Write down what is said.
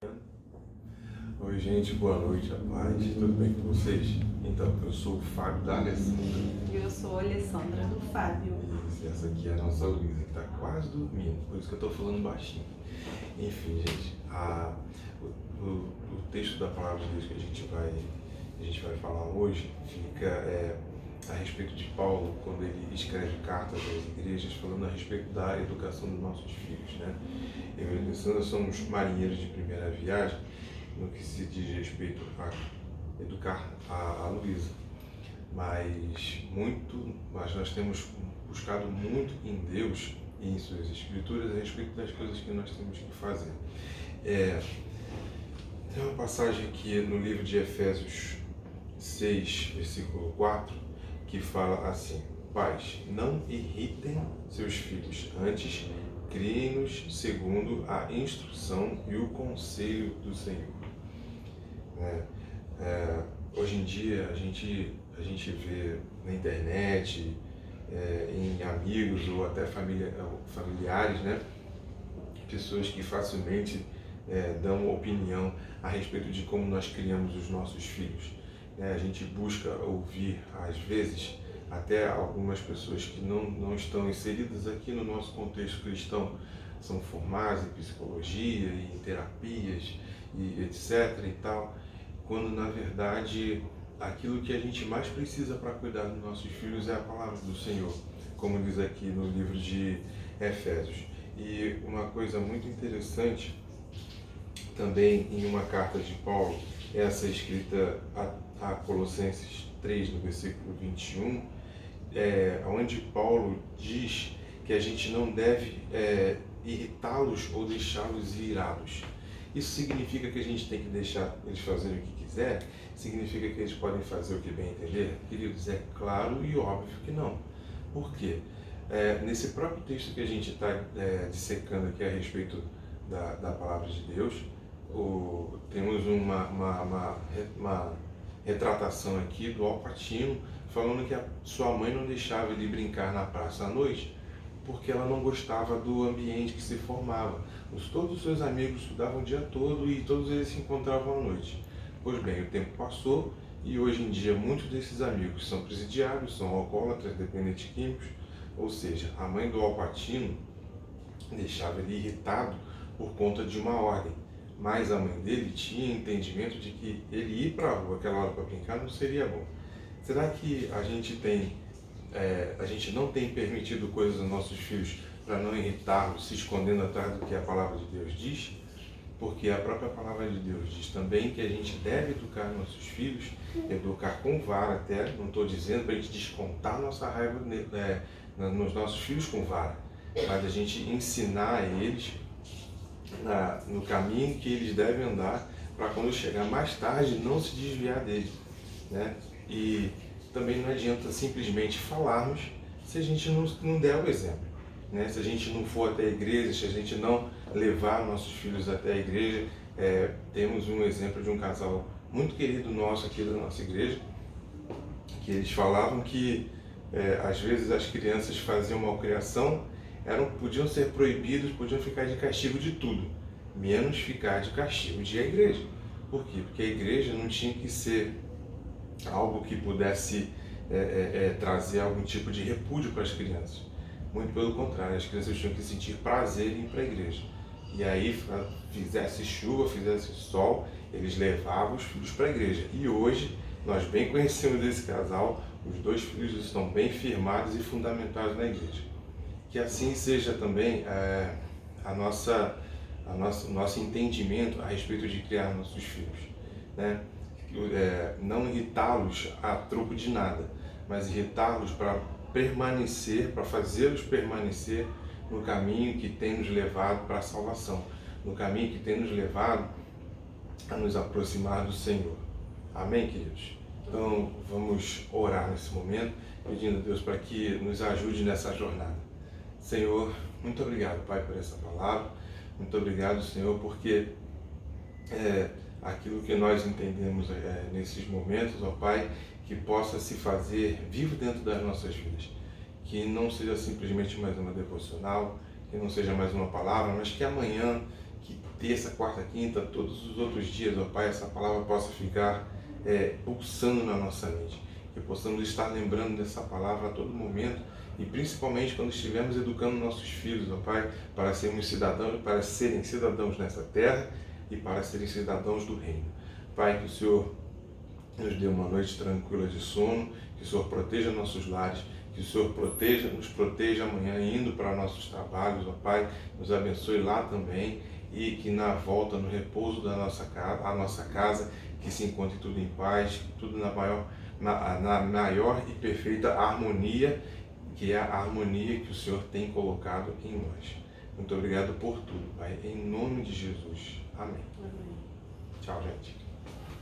Oi gente, boa noite, a paz, tudo bem com vocês? Então, eu sou o Fábio da Alessandra. E eu sou a Alessandra do Fábio. E essa aqui é a nossa Luísa, que está quase dormindo, por isso que eu estou falando baixinho. Enfim, gente, o texto da palavra de Deus que a gente vai falar hoje fica a respeito de Paulo, quando ele escreve cartas às igrejas, falando a respeito da educação dos nossos filhos, né? Eu e a Alessandra somos marinheiros de primeira viagem, no que se diz respeito a educar a Luísa, mas nós temos buscado muito em Deus e em suas escrituras a respeito das coisas que nós temos que fazer. Tem uma passagem aqui no livro de Efésios 6, versículo 4, que fala assim: Pais, não irritem seus filhos, antes criem-nos segundo a instrução e o conselho do Senhor. Hoje em dia a gente vê na internet, em amigos ou até familiares, né, pessoas que facilmente dão opinião a respeito de como nós criamos os nossos filhos. A gente busca ouvir, às vezes, até algumas pessoas que não estão inseridas aqui no nosso contexto cristão, são formadas em psicologia, em terapias, e etc. e tal, quando na verdade aquilo que a gente mais precisa para cuidar dos nossos filhos é a palavra do Senhor, como diz aqui no livro de Efésios. E uma coisa muito interessante também em uma carta de Paulo, essa escrita a Colossenses 3, no versículo 21, onde Paulo diz que a gente não deve irritá-los ou deixá-los irados. Isso significa que a gente tem que deixar eles fazerem o que quiser? Significa que eles podem fazer o que bem entender? Queridos, é claro e óbvio que não. Por quê? Nesse próprio texto que a gente está dissecando aqui a respeito da palavra de Deus, temos uma retratação aqui do Al Pacino falando que a sua mãe não deixava ele brincar na praça à noite porque ela não gostava do ambiente que se formava. Todos os seus amigos estudavam o dia todo e todos eles se encontravam à noite. Pois bem, o tempo passou e hoje em dia muitos desses amigos são presidiários, são alcoólatras, dependentes químicos, ou seja, a mãe do Al Pacino deixava ele irritado por conta de uma ordem, mas a mãe dele tinha entendimento de que ele ir para a rua aquela hora para brincar não seria bom. Será que a gente não tem permitido coisas aos nossos filhos para não irritá-los, se escondendo atrás do que a palavra de Deus diz? Porque a própria palavra de Deus diz também que a gente deve educar nossos filhos, educar com vara até, não estou dizendo para a gente descontar nossa raiva nos nossos filhos com vara, mas a gente ensinar eles no caminho que eles devem andar, para quando chegar mais tarde não se desviar dele, né? E também não adianta simplesmente falarmos se a gente não der o exemplo, né? Se a gente não for até a igreja, se a gente não levar nossos filhos até a igreja. Temos um exemplo de um casal muito querido nosso aqui da nossa igreja, que eles falavam que às vezes as crianças faziam malcriação, podiam ser proibidos, podiam ficar de castigo de tudo, menos ficar de castigo de ir à igreja. Por quê? Porque a igreja não tinha que ser algo que pudesse trazer algum tipo de repúdio para as crianças. Muito pelo contrário, as crianças tinham que sentir prazer em ir para a igreja. E aí, fizesse chuva, fizesse sol, eles levavam os filhos para a igreja. E hoje, nós bem conhecemos esse casal, os dois filhos estão bem firmados e fundamentados na igreja. Que assim seja também o nosso entendimento a respeito de criar nossos filhos, né? Não irritá-los a troco de nada, mas irritá-los para permanecer, para fazê-los permanecer no caminho que tem nos levado para a salvação, no caminho que tem nos levado a nos aproximar do Senhor. Amém, queridos? Então, vamos orar nesse momento, pedindo a Deus para que nos ajude nessa jornada. Senhor, muito obrigado, Pai, por essa palavra. Muito obrigado, Senhor, porque aquilo que nós entendemos nesses momentos, ó Pai, que possa se fazer vivo dentro das nossas vidas. Que não seja simplesmente mais uma devocional, que não seja mais uma palavra, mas que amanhã que terça, quarta, quinta, todos os outros dias, ó Pai, essa palavra possa ficar pulsando na nossa mente, que possamos estar lembrando dessa palavra a todo momento, e principalmente quando estivermos educando nossos filhos, ó Pai, para sermos cidadãos, para serem cidadãos nessa terra e para serem cidadãos do reino. Pai, que o Senhor nos dê uma noite tranquila de sono, que o Senhor proteja nossos lares, que o Senhor nos proteja amanhã indo para nossos trabalhos, ó Pai, nos abençoe lá também, e que na volta, no repouso da nossa casa, que se encontre tudo em paz, tudo na maior e perfeita harmonia, que é a harmonia que o Senhor tem colocado em nós. Muito obrigado por tudo, Pai, em nome de Jesus. Amém. Amém. Tchau, gente.